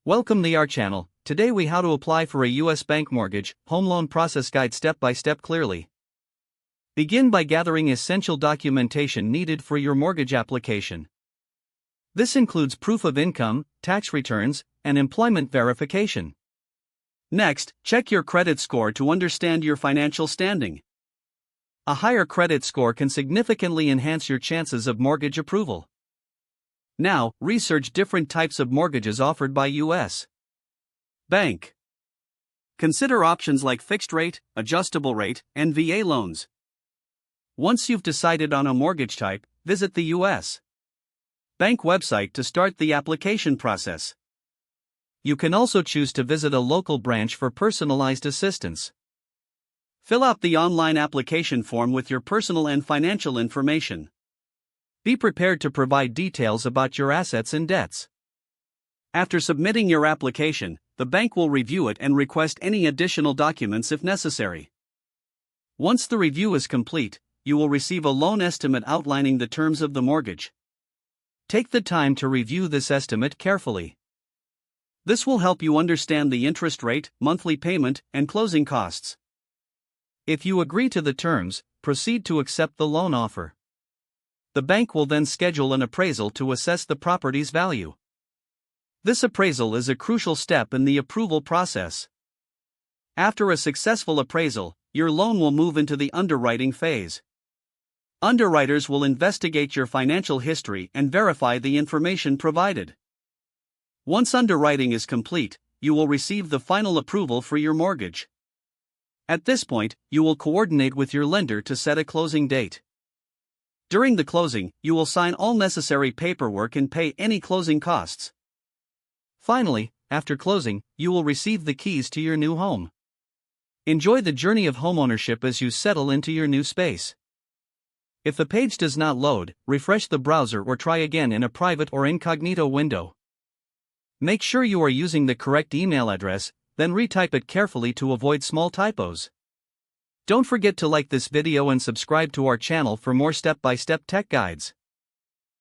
Welcome to our channel. Today we how to apply for a US bank mortgage, home loan process guide step by step clearly. Begin by gathering essential documentation needed for your mortgage application. This includes proof of income, tax returns, and employment verification. Next, check your credit score to understand your financial standing. A higher credit score can significantly enhance your chances of mortgage approval. Now, research different types of mortgages offered by U.S. bank. Consider options like fixed rate, adjustable rate, and VA loans. Once you've decided on a mortgage type, visit the U.S. bank website to start the application process. You can also choose to visit a local branch for personalized assistance. Fill out the online application form with your personal and financial information. Be prepared to provide details about your assets and debts. After submitting your application, the bank will review it and request any additional documents if necessary. Once the review is complete, you will receive a loan estimate outlining the terms of the mortgage. Take the time to review this estimate carefully. This will help you understand the interest rate, monthly payment, and closing costs. If you agree to the terms, proceed to accept the loan offer. The bank will then schedule an appraisal to assess the property's value. This appraisal is a crucial step in the approval process. After a successful appraisal, your loan will move into the underwriting phase. Underwriters will investigate your financial history and verify the information provided. Once underwriting is complete, you will receive the final approval for your mortgage. At this point, you will coordinate with your lender to set a closing date. During the closing, you will sign all necessary paperwork and pay any closing costs. Finally, after closing, you will receive the keys to your new home. Enjoy the journey of homeownership as you settle into your new space. If the page does not load, refresh the browser or try again in a private or incognito window. Make sure you are using the correct email address, then retype it carefully to avoid small typos. Don't forget to like this video and subscribe to our channel for more step-by-step tech guides.